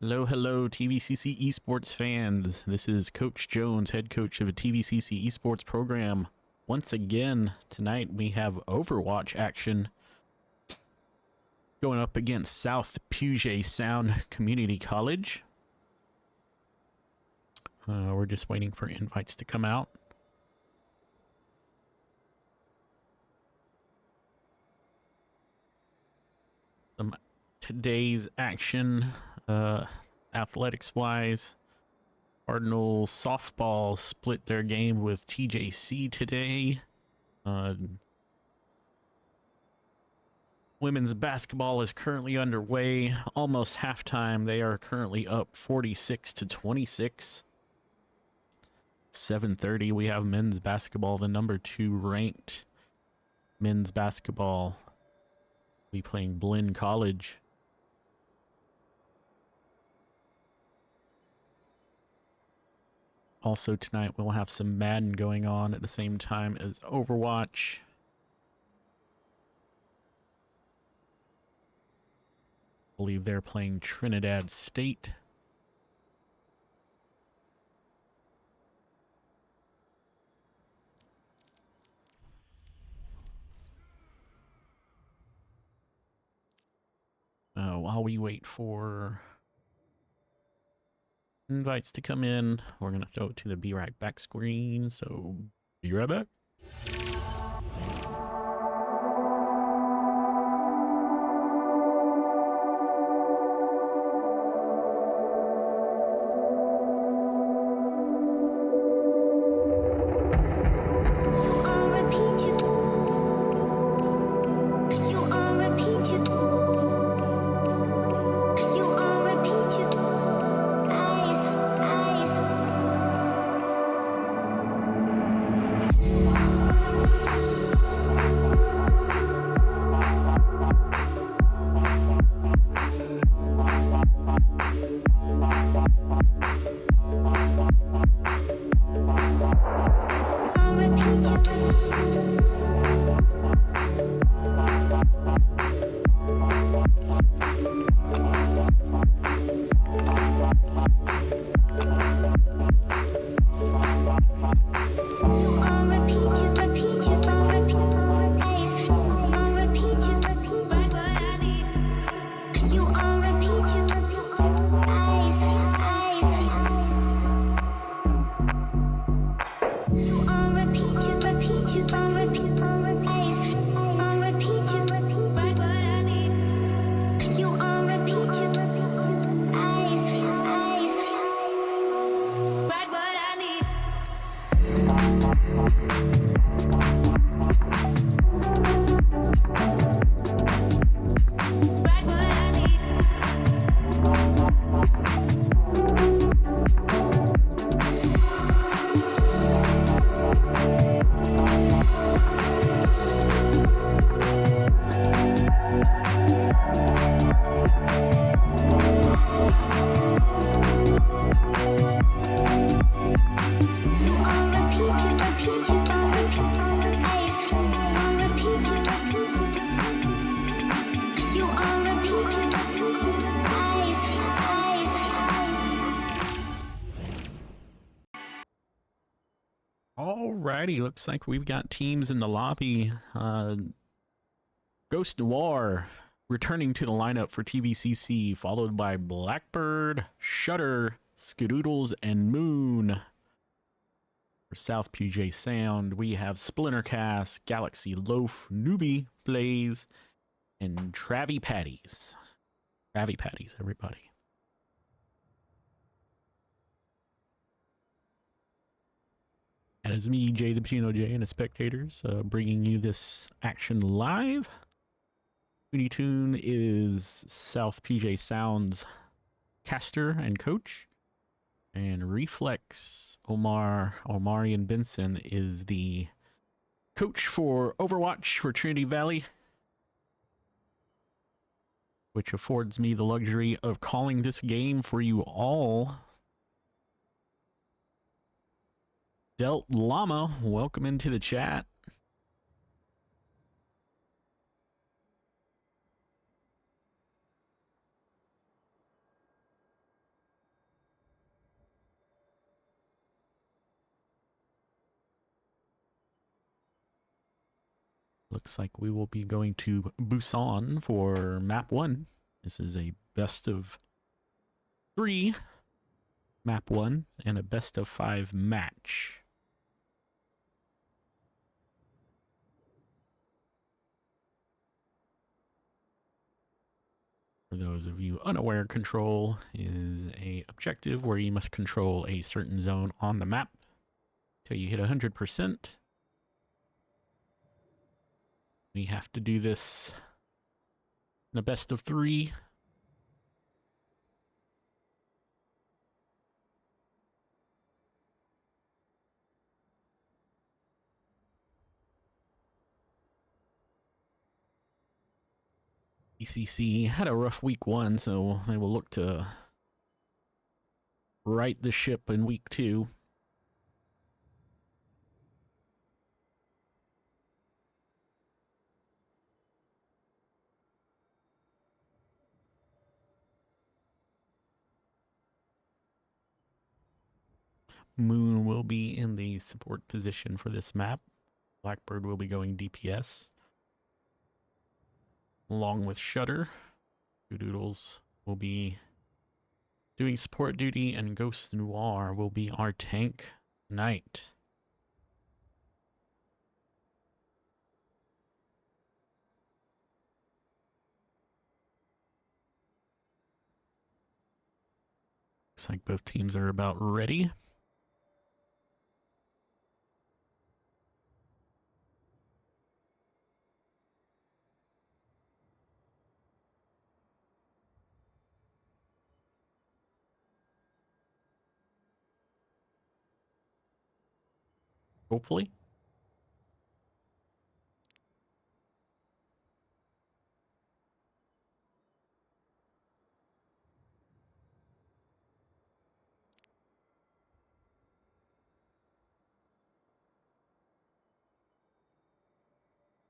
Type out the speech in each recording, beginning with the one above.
Hello, hello, TVCC esports fans. This is Coach Jones, head coach of a TVCC esports program. Once again, tonight we have Overwatch action going up against South Puget Sound Community College. We're just waiting for invites to come out. Today's action, athletics-wise, Cardinals softball split their game with TJC today. Women's basketball is currently underway, almost halftime. They are currently up 46-26. 7:30, we have men's basketball, the number 2 ranked men's basketball. We playing Blinn College. Also tonight we'll have some Madden going on at the same time as Overwatch. I believe they're playing Trinidad State. While we wait for invites to come in, we're going to throw it to the Be Right Back screen. So, be right back. Alrighty, looks like we've got teams in the lobby. Ghost Noir returning to the lineup for TVCC, followed by Blackbird, Shutter, Skadoodles, and Moon. For South Puget Sound, we have Splintercast, Galaxy Loaf, Newbie, Blaze, and Travie Patties. Travie Patties, everybody. That is me, Jay the Pacino J, and the spectators, bringing you this action live. Looney Tune is South Puget Sound's caster and coach. And Reflex Omarion Benson is the coach for Overwatch for Trinity Valley, which affords me the luxury of calling this game for you all. Delt Llama, welcome into the chat. Looks like we will be going to Busan for map 1. This is a best of 3 map 1 and a best of 5 match. For those of you unaware, control is a objective where you must control a certain zone on the map till you hit 100%. We have to do this in a best of 3. TVCC had a rough week 1, so they will look to right the ship in week 2. Moon will be in the support position for this map. Blackbird will be going DPS. Along with Shutter. Doodles will be doing support duty, and Ghost Noir will be our tank knight. Looks like both teams are about ready. Hopefully.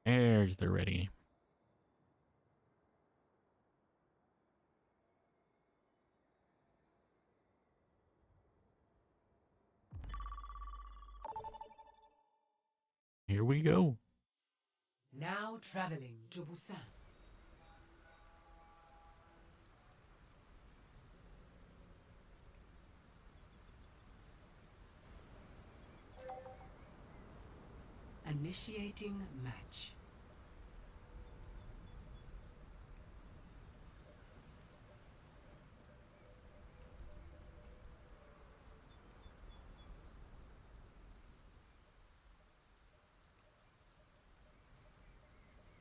There's the ready. Here we go. Now traveling to Busan. Initiating match.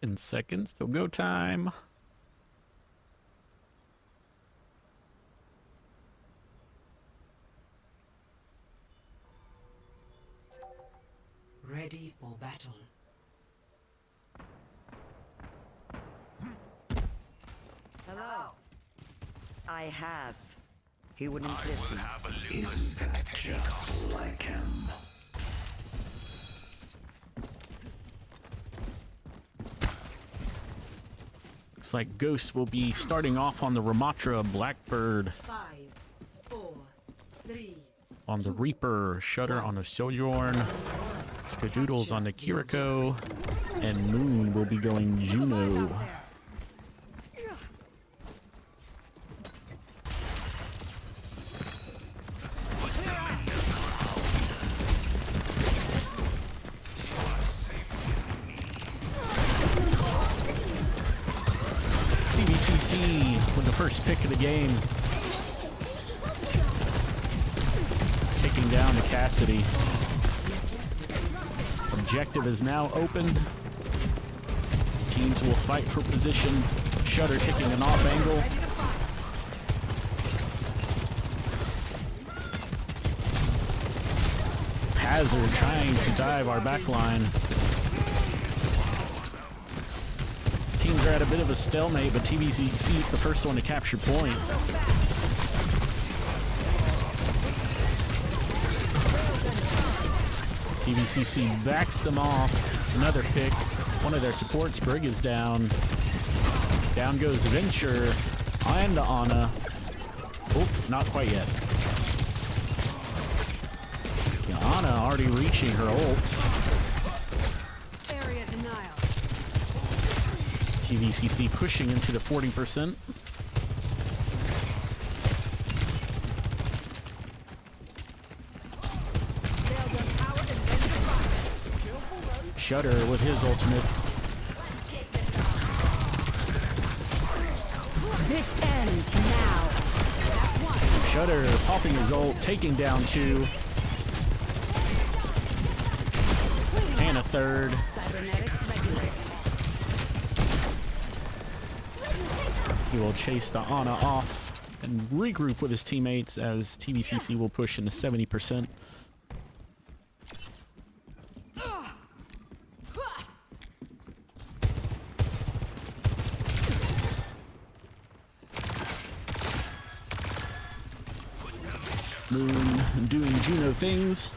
In seconds till go time. Ready for battle. Hello. I have. He wouldn't I listen. will have Olympus at any cost. Like him. Looks like Ghost will be starting off on the Ramatra, Blackbird 5, 4, 3. on the Reaper, Shutter on the Sojourn, Skadoodles on the Kiriko, and Moon will be going Juno. TVCC with the first pick of the game. Taking down the Cassidy. Objective is now opened. Teams will fight for position. Shutter taking an off angle. Hazard trying to dive our backline. Teams are at a bit of a stalemate, but TVCC is the first one to capture point. TVCC backs them off. Another pick. One of their supports, Brig, is down. Down goes Venture and the Ana. Oh, not quite yet. Ana already reaching her ult. Area denial. TVCC pushing into the 40%. Shudder with his ultimate. This ends now. That's one. Shudder popping his ult, taking down 2. And a third. Cybernetics regulated. He will chase the Ana off and regroup with his teammates as TVCC will push into 70%. Moon doing Juno things.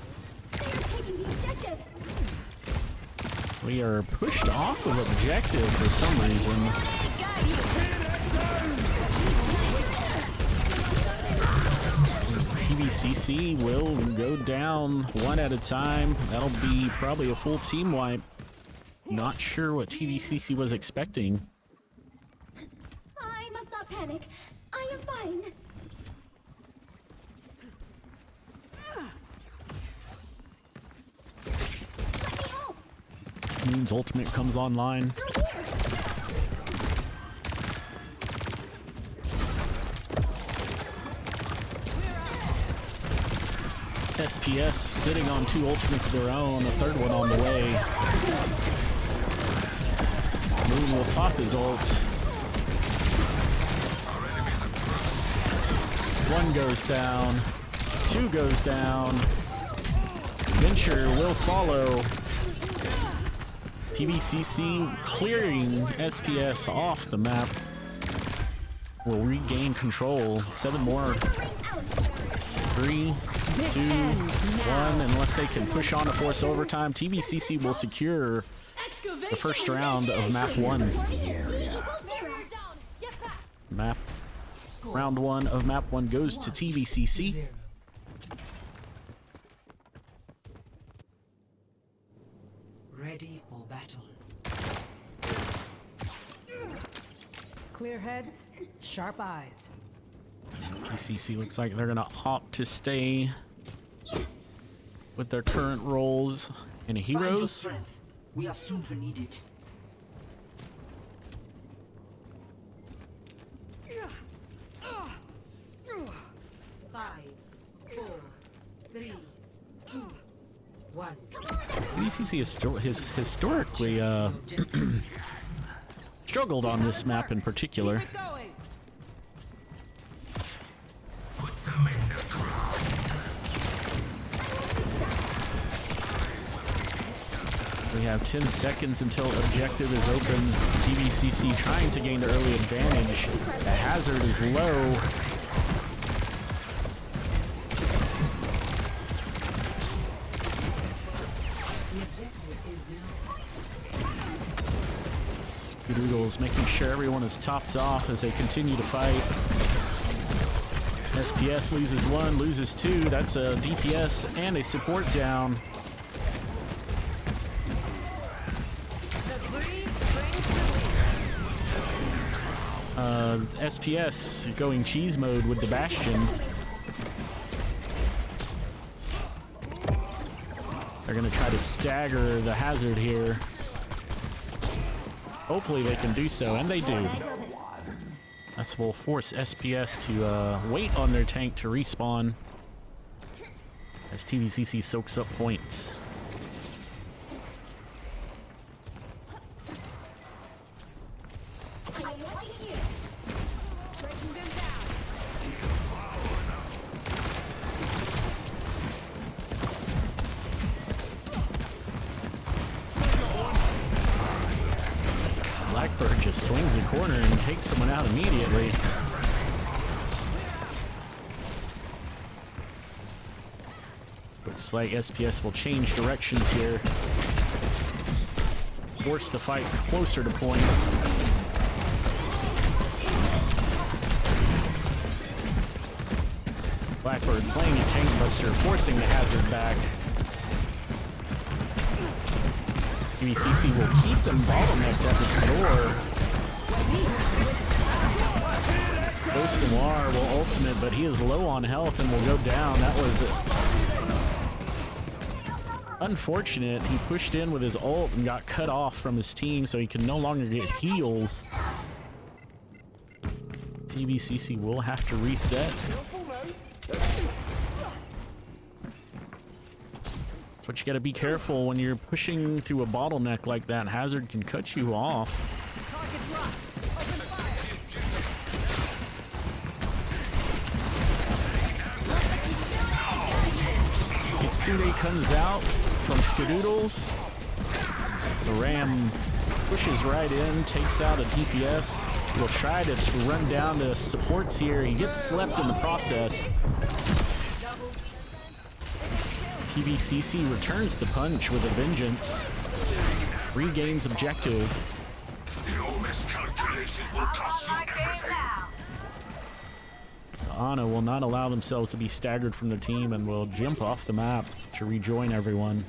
We are pushed off of objective for some reason. TVCC will go down one at a time. That'll be probably a full team wipe. Not sure what TVCC was expecting. I must not panic. I am fine. Let me help. Moon's ultimate comes online. SPS sitting on 2 ultimates of their own, a third one on the way. Moon will pop his ult. 1 goes down, 2 goes down. Venture will follow. TVCC clearing SPS off the map. Will regain control. 7 more. 3, 2, 1. Unless they can push on to force overtime, TVCC will secure the first round of map 1. Round 1 of map 1 goes to TVCC. 0. Ready for battle. Clear heads, sharp eyes. TVCC looks like they're gonna opt to stay with their current roles in Find your heroes. strength. We are soon to need it. Five, 4, 3, 2, 1. TVCC has historically struggled on this map in particular. Keep it going. Put them in the ground. We have 10 seconds until objective is open. TVCC trying to gain the early advantage. The hazard is low. The objective is now. Skedoodles making sure everyone is topped off as they continue to fight. SPS loses 1, loses 2. That's a DPS and a support down. SPS going cheese mode with the Bastion. They're gonna try to stagger the hazard here. Hopefully they can do so, and they do. That will force SPS to wait on their tank to respawn as TVCC soaks up points. I'm watching you. Breaking them down. Blackbird just swings the corner and takes someone out immediately. Looks like SPS will change directions here. Force the fight closer to point. Blackbird playing a tank buster, forcing the hazard back. TVCC will keep them bottlenecked at this door. Ghost Noir will ultimate, but he is low on health and will go down. That was unfortunate. He pushed in with his ult and got cut off from his team, so he can no longer get heals. TVCC will have to reset. That's what you got to be careful when you're pushing through a bottleneck like that. Hazard can cut you off. Kitsune comes out from Skadoodles. The Ram pushes right in, takes out a DPS. Will try to run down to supports here. He gets slept in the process. TVCC returns the punch with a vengeance. Regains objective. Your miscalculations will cost you everything. Ana will not allow themselves to be staggered from their team and will jump off the map to rejoin everyone.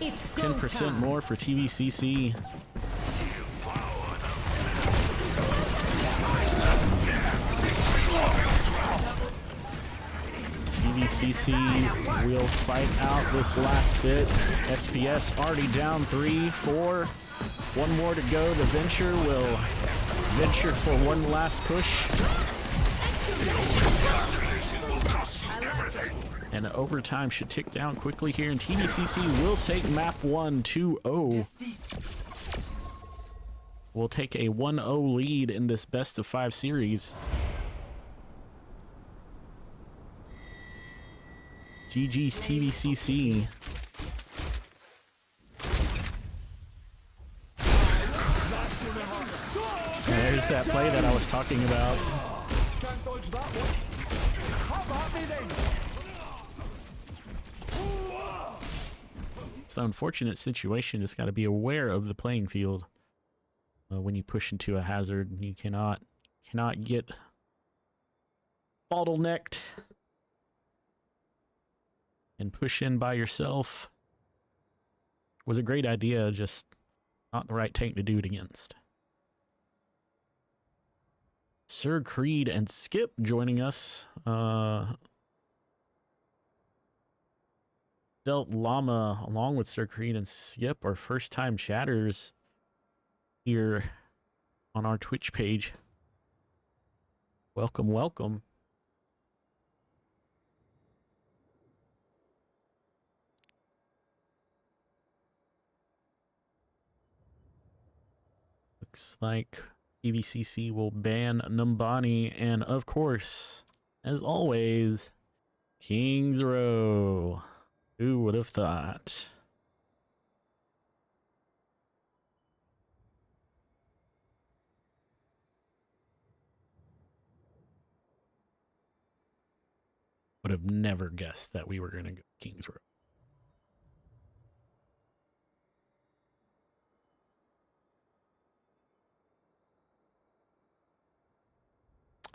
It's 10% more for TVCC. TVCC will fight out this last bit. SPS already down 3, 4. One more to go. The Venture will venture for one last push. And overtime should tick down quickly here, and TVCC will take map 1 2-0. We'll take a 1-0 lead in this best of 5 series. GG's TVCC. There's that play that I was talking about. It's an unfortunate situation. Just got to be aware of the playing field. When you push into a hazard, you cannot get bottlenecked and push in by yourself. Was a great idea, just not the right tank to do it against. Sir Creed and Skip joining us. Delt Llama, along with Sir Creed and Skip, are first-time chatters here on our Twitch page. Welcome, welcome. Looks like TVCC will ban Numbani, and of course, as always, King's Row. Who would have thought? Would have never guessed that we were going to go King's Row.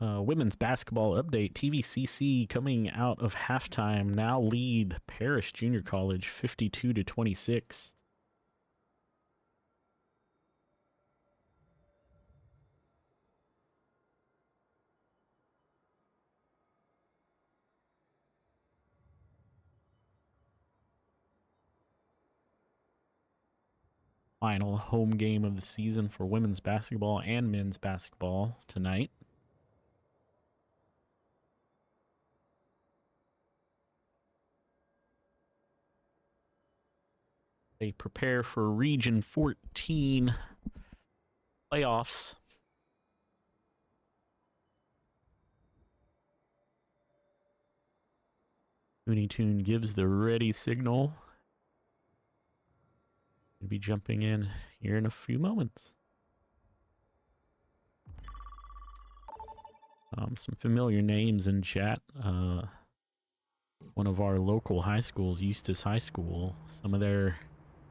Women's basketball update. TVCC coming out of halftime now lead Paris Junior College 52-26. Final home game of the season for women's basketball and men's basketball tonight. They prepare for Region 14 playoffs. Looney Tune gives the ready signal. We'll be jumping in here in a few moments. Some familiar names in chat. One of our local high schools, Eustis High School. Some of their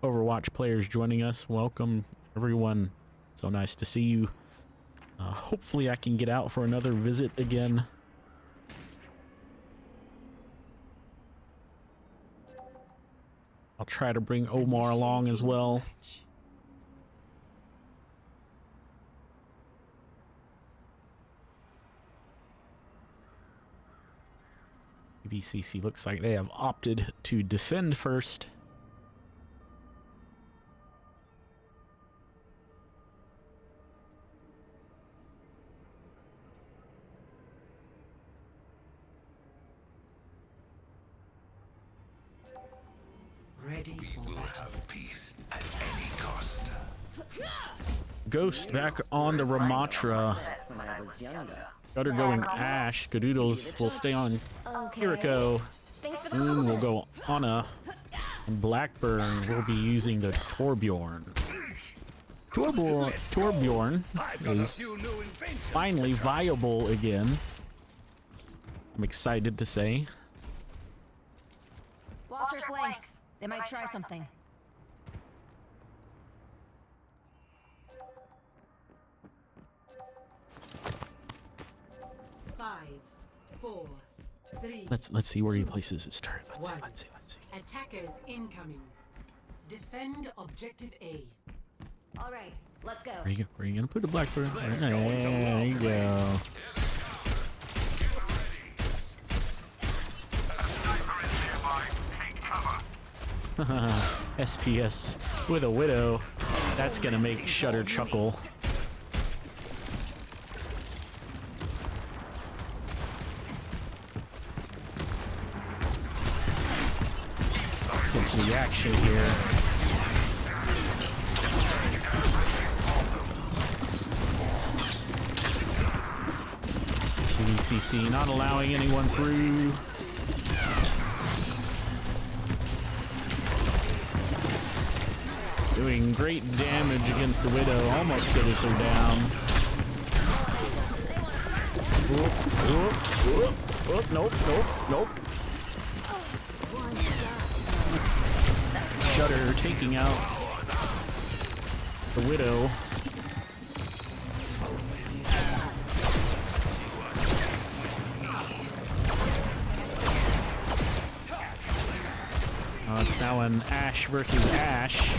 Overwatch players joining us. Welcome, everyone. So nice to see you. Hopefully I can get out for another visit again. I'll try to bring Omar along as well. TVCC looks like they have opted to defend first. Ready for We will have peace at any cost. Ghost back on the Ramatra. When I was younger. Gutter going Ash. Gadoodles will stay on Okay. Kiriko. Thanks for the Moon will compliment. go Anna. And Blackburn will be using the Torbjorn. Torbjorn is finally viable again. I'm excited to say. Watch your flanks. They might try something. Five, four, three. Let's see where he places his turret. Let's see. Attackers incoming. Defend objective A. All right, let's go. Where you gonna put the Blackburn? There you go. SPS with a Widow. That's gonna make Shutter chuckle. Let's get to the action here. TVCC not allowing anyone through. Doing great damage against the Widow. Almost gets her down. Nope. Shutter taking out the Widow. It's now an Ash versus Ash.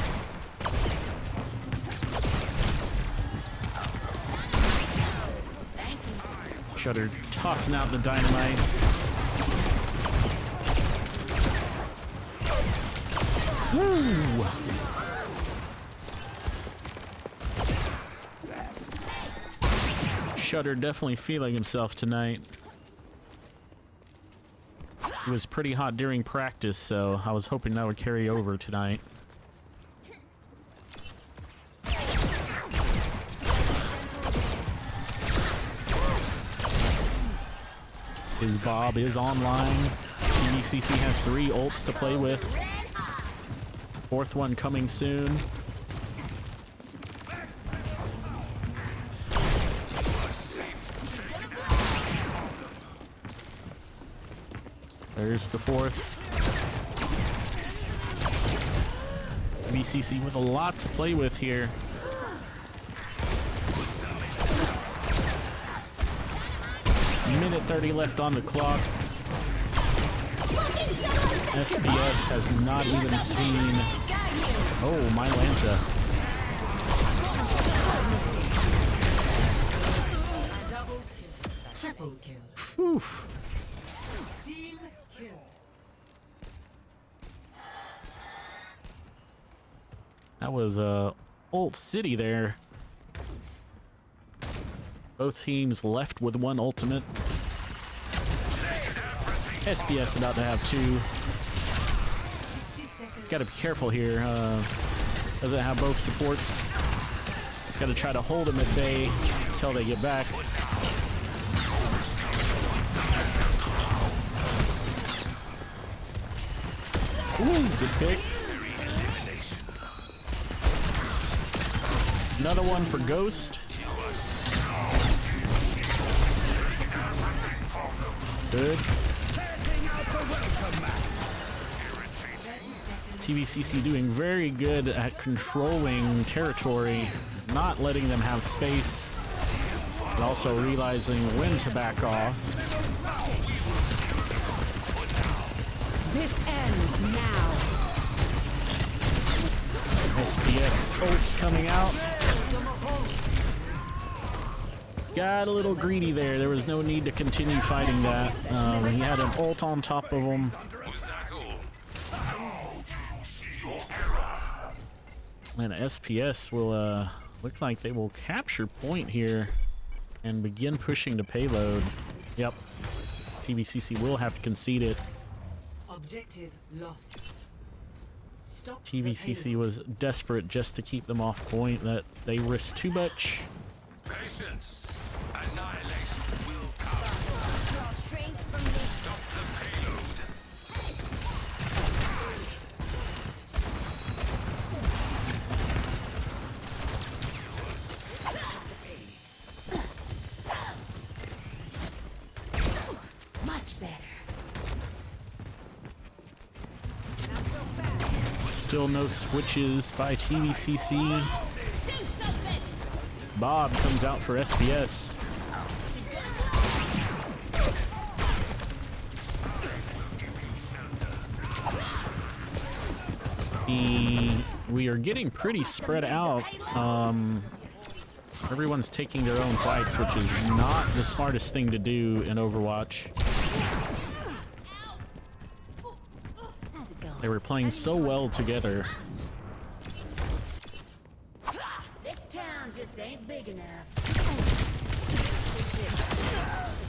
Shutter tossing out the dynamite. Woo! Shutter definitely feeling himself tonight. It was pretty hot during practice, so I was hoping that would carry over tonight. His Bob is online. TVCC has 3 ults to play with. 4th one coming soon. There's the 4th. TVCC with a lot to play with here. Minute 30 left on the clock. SPS has not even seen... Oh, my Lanta. Double kill. Triple kill. Whew. Team kill. That was ult city there. Both teams left with 1 ultimate. SPS about to have 2. 60 seconds. Got to be careful here. Doesn't have both supports. It's got to try to hold them at bay until they get back. Ooh, good pick. Another one for Ghost. Good. TVCC doing very good at controlling territory, not letting them have space, but also realizing when to back off. This ends now. SPS ults coming out. got a little greedy there. There was no need to continue fighting that. He had an ult on top of him. Was that all? And SPS will look like they will capture point here and begin pushing the payload. Yep. TVCC will have to concede it. Objective lost. Stop the TVCC payload. was desperate just to keep them off point, that they risked too much. Patience. Annihilation will come. Strength from me. Stop the payload. Much better. Still no switches by TVCC. Do something. Bob comes out for SPS. We are getting pretty spread out. Everyone's taking their own fights, which is not the smartest thing to do in Overwatch. How's it going? They were playing so well together. This town just ain't big enough.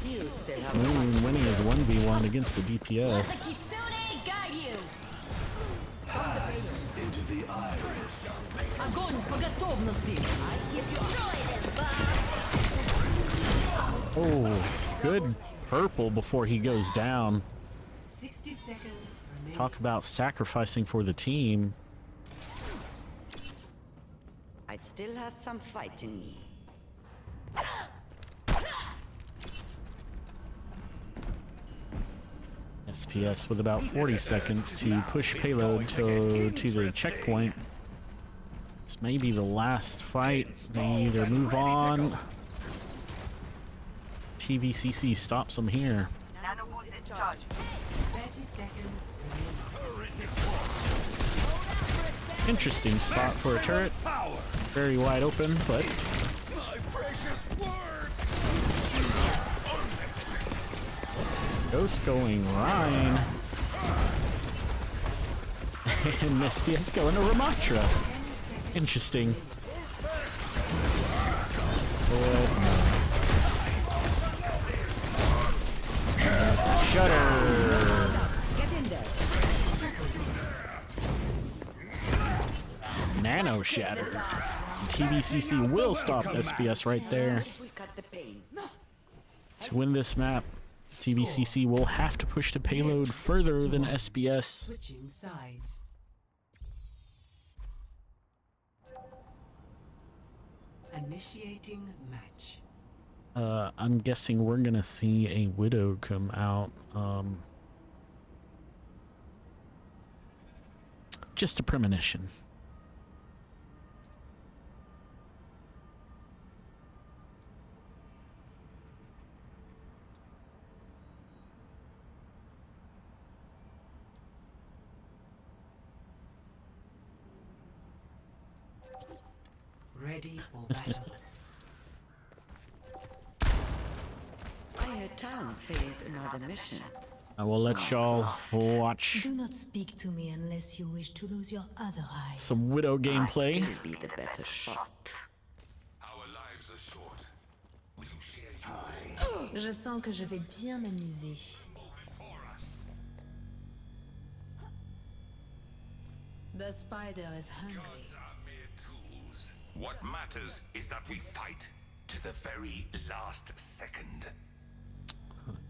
You still have Moon winning his 1v1 against the DPS. Kitsune got you. Into the iris. Огонь по готовности. Destroy them, Bob. Oh, good purple before he goes down. 60 seconds remaining. Talk about sacrificing for the team. I still have some fight in me. SPS with about 40 seconds to push payload to the checkpoint. This may be the last fight. They either move on. TVCC stops them here. 30 seconds remaining. Interesting spot for a turret. Very wide open, but Ghost going Rhine. And SPS going to Ramatra. Interesting. Shutter. Nano Shatter. TVCC will stop SPS right there. We cut the pain. To win this map, TVCC will have to push the payload further than SPS. Switching sides. Initiating match. I'm guessing we're gonna see a Widow come out. Just a premonition. Ready for battle. I heard town failed another mission. I will let y'all watch Do not speak to me unless you wish to lose your other eye. some Widow gameplay. I'll still be the better shot. Our lives are short. Will you share yours? Je sens que je vais bien m'amuser. The spider is hungry. Are mere tools. What matters is that we fight to the very last second.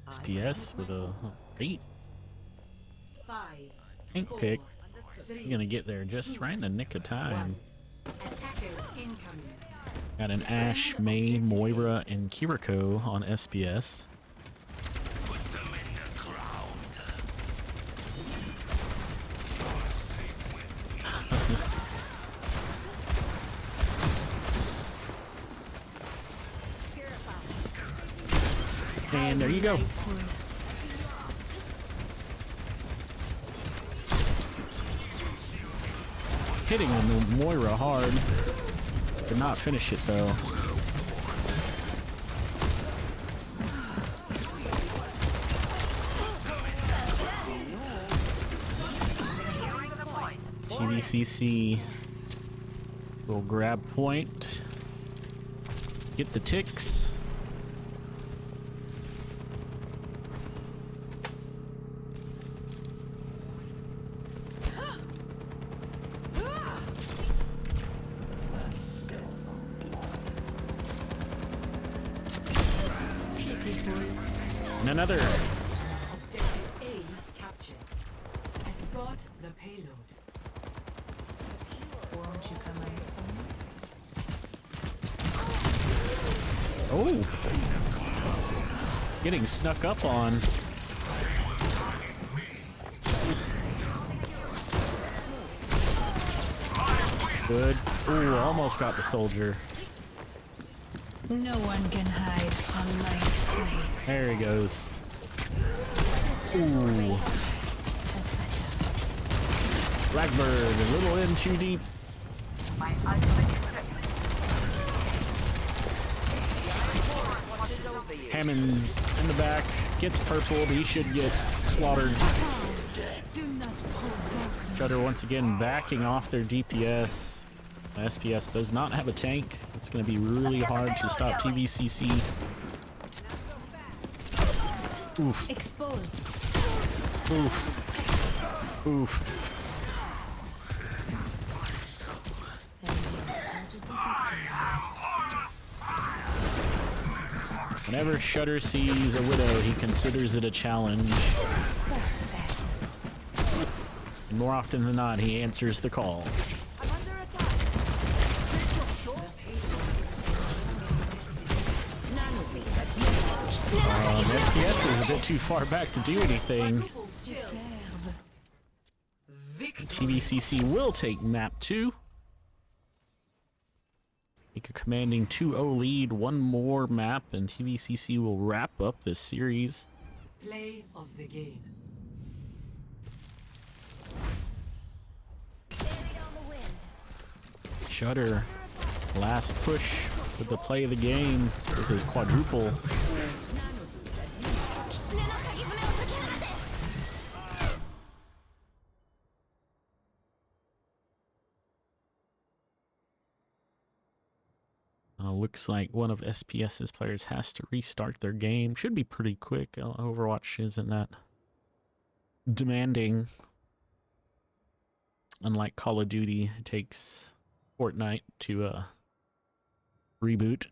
SPS with a 8 5, tank 4, pick. 3, You're gonna get there just right in the nick of time. attackers incoming. Got an Ashe, Mei, Moira, and Kiriko on SPS. Put them in the ground. And there you go. Hitting the Moira hard. Could not finish it though. TVCC will grab point, get the ticks. And another. Objective A captured. Escort the payload. Won't you come and find? Oh, getting snuck up on. Good. Ooh, almost got the soldier. No one can hide from my sight. There he goes. Ooh. Blackbird, a little in too deep. Hammond's in the back, gets purpled, he should get slaughtered. Do not provoke me. Shudder once again backing off their DPS. SPS does not have a tank. It's going to be really hard to stop TVCC. Oof. Exposed. Oof. Oof. Whenever Shudder sees a Widow, he considers it a challenge. And more often than not, he answers the call. SPS is a bit too far back to do anything. TVCC will take map 2. Make a commanding 2-0 lead, one more map, and TVCC will wrap up this series. Play of the game. Shudder, last push with the play of the game with his quadruple. Looks like one of SPS's players has to restart their game. Should be pretty quick. Overwatch isn't that demanding. Unlike Call of Duty, it takes Fortnite to reboot.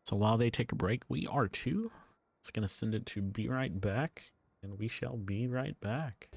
So while they take a break, we are too. It's going to send it to be right back. And we shall be right back.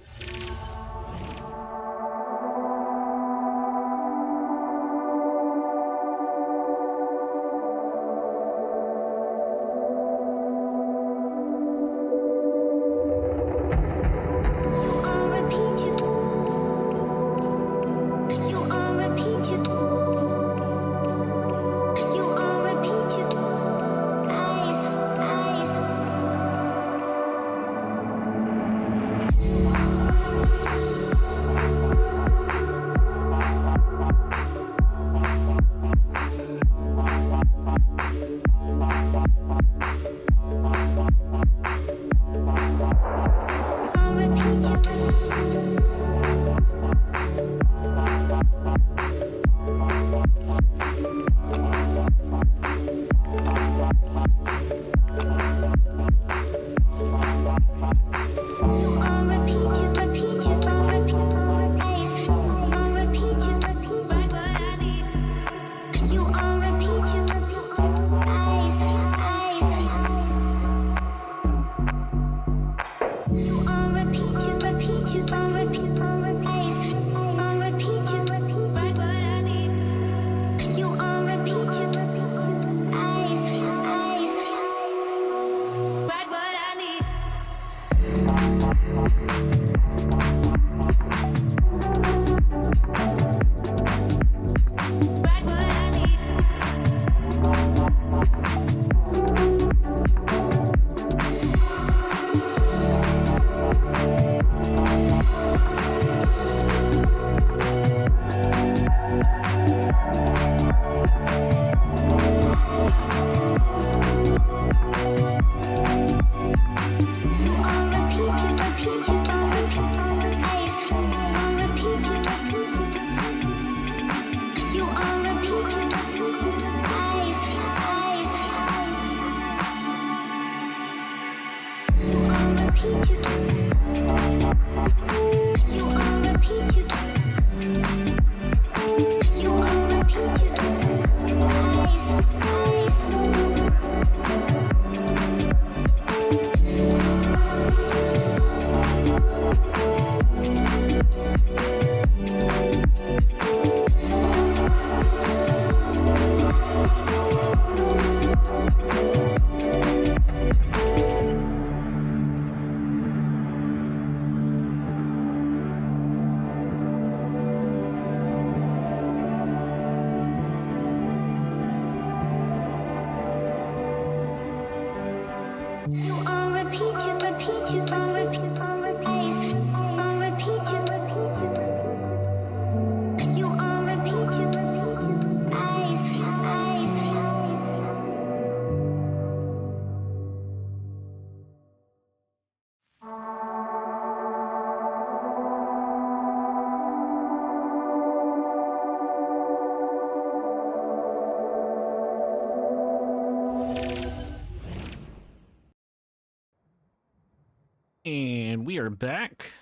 And we are back.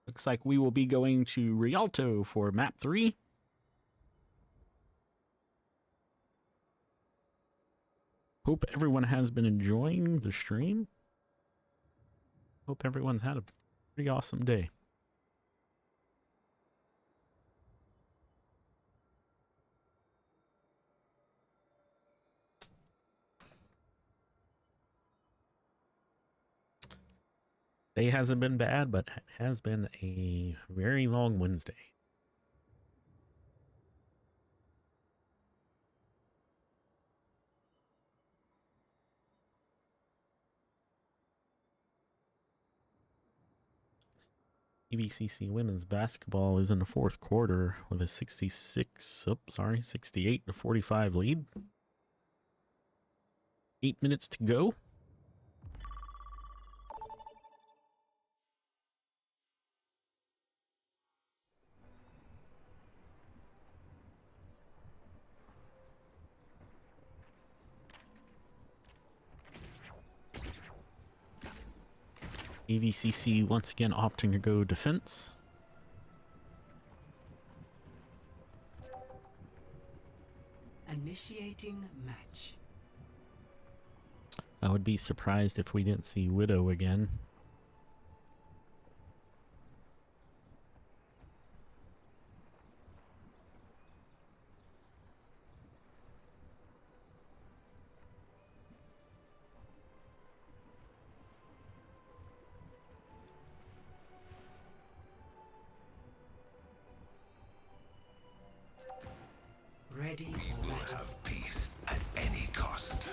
Looks like we will be going to Rialto for map 3. Hope everyone has been enjoying the stream. Hope everyone's had a pretty awesome day. Day hasn't been bad, but it has been a very long Wednesday. TVCC women's basketball is in the fourth quarter with a 68 to 45 lead. 8 minutes to go. TVCC once again opting to go defense. Initiating match. I would be surprised if we didn't see Widow again. Ready We for will battle. have peace at any cost.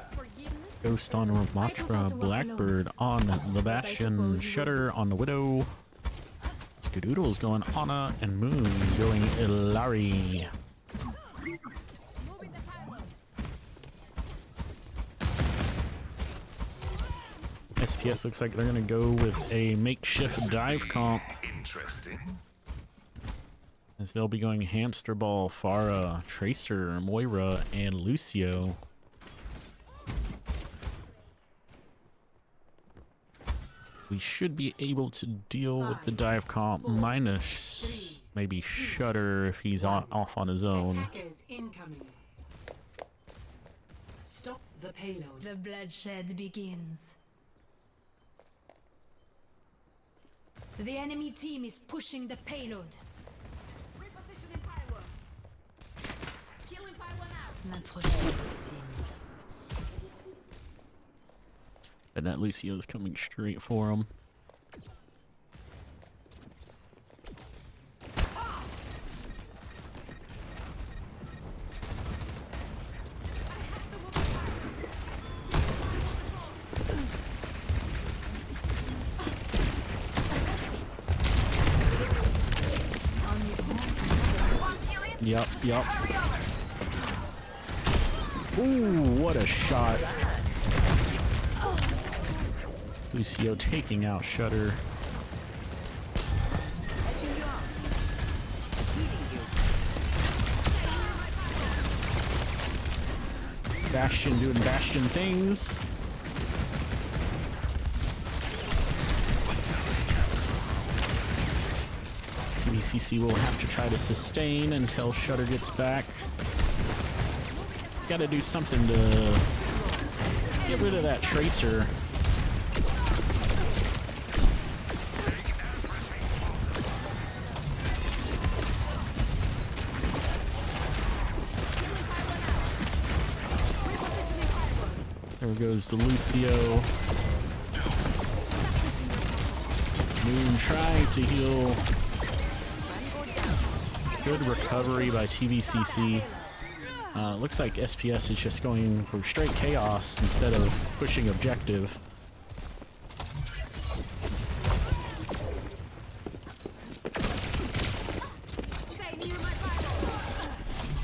Ghost on Ramatra, Blackbird on the Bastion, Shutter on the Widow, Skadoodle's going Ana, and Moon going Ilari. SPS looks like they're going to go with a makeshift dive comp, Interesting. as they'll be going Hamster Ball, Farah, Tracer, Moira, and Lucio. We should be able to deal with the dive comp minus maybe Shutter if he's off on his own. Attackers incoming. Stop the payload. The bloodshed begins. The enemy team is pushing the payload. Repositioning pylon. Killing pylon out. La prochaine victime. And that Lucio's coming straight for him. Yep. Ooh, what a shot. Lucio taking out Shutter. Bastion doing Bastion things. TVCC will have to try to sustain until Shutter gets back. Gotta do something to get rid of that Tracer. There goes the Lucio. Moon trying to heal. Good recovery by TVCC. Looks like SPS is just going for straight chaos instead of pushing objective. Stay near my pylon.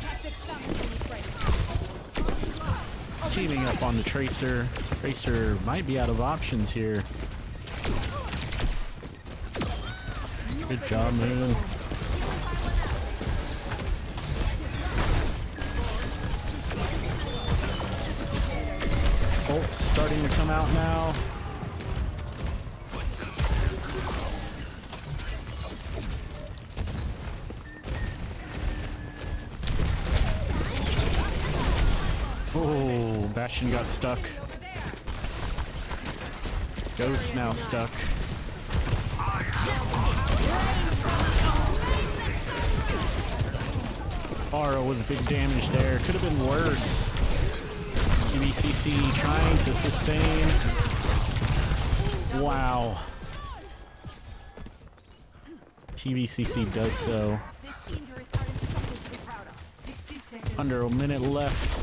Tactic summon. Teaming up on the Tracer. Tracer might be out of options here. Good job, Moon. Ult's starting to come out now. Bastion got stuck. Ghost now stuck. Faro with big damage there. Could have been worse. TVCC trying to sustain. Wow. TVCC does so. Under a minute left.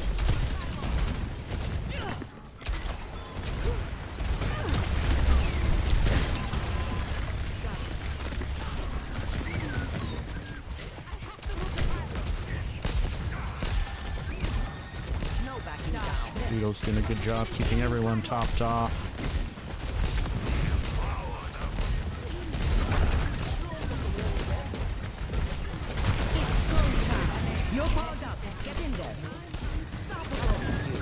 Beatle's doing a good job keeping everyone topped off.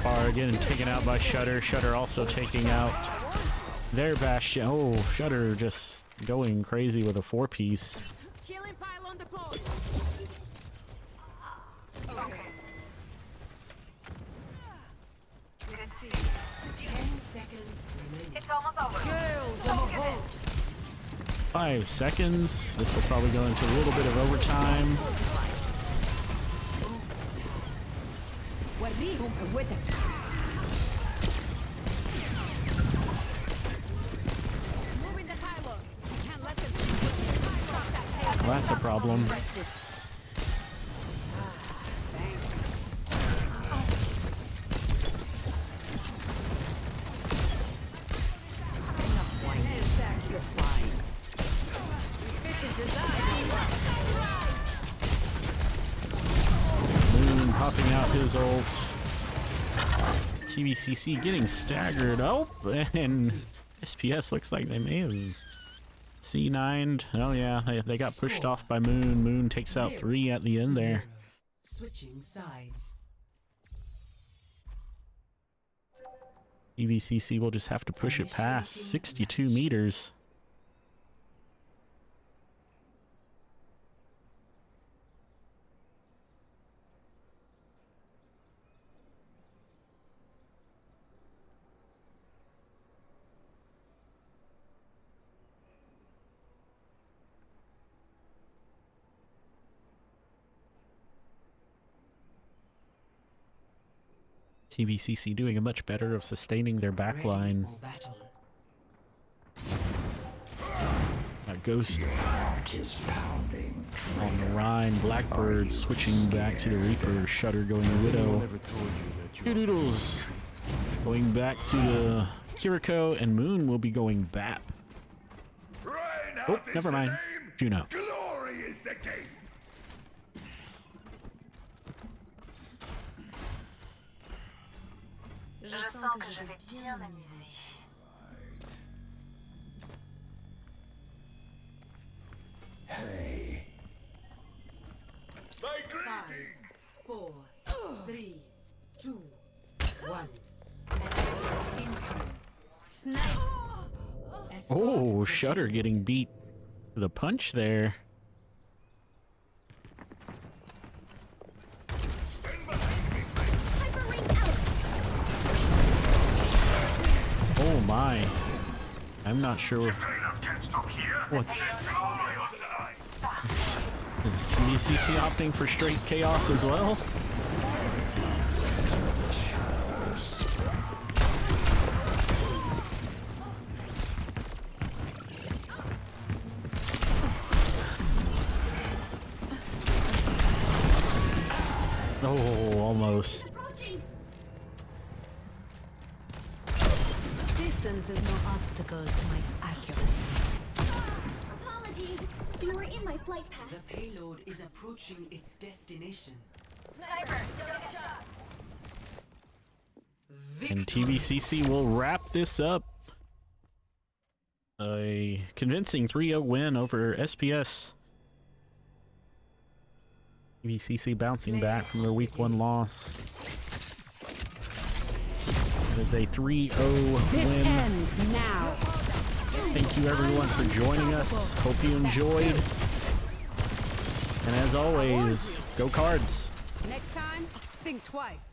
Far getting taken out by Shudder. Shudder also taking out their Bastion. Oh, Shudder just going crazy with a 4-piece. Killing pylon deployed. 10 seconds remaining. It's almost over. 5 seconds. This will probably go into a little bit of overtime. Moving the pylon. Can't let this stop that payload. Well, that's a problem. Moon popping out his ult. TVCC getting staggered. Oh, and SPS looks like they may have C9'd. Oh yeah, they got pushed off by Moon. Moon takes out 3 at the end there. Switching sides. TVCC will just have to push it past 62 meters. TVCC doing a much better of sustaining their backline. Ghost on the Rhine, Blackbird switching back to the Reaper, Shudder going Widow. Doodles going back to the Kiriko, and Moon will be going BAP. Oh, never mind. Juno. Glory is the game. Je sens que je vais bien m'amuser. Hey. My 5, greetings. 4, 3, 2, 1. Snipe. Oh, Shudder getting beat to the punch there. Oh my. I'm not sure what's... Is TVCC opting for straight chaos as well? Oh, almost. Distance is no obstacle to my accuracy. Apologies. You were in my flight path. The payload is approaching its destination. Sniper, don't get shot. And TVCC will wrap this up. A convincing 3-0 win over SPS. TVCC bouncing back from their week 1 loss. It is a 3-0 This win. ends now. Thank you everyone for joining us. Hope you enjoyed. And as always, go Cards. Next time, think twice.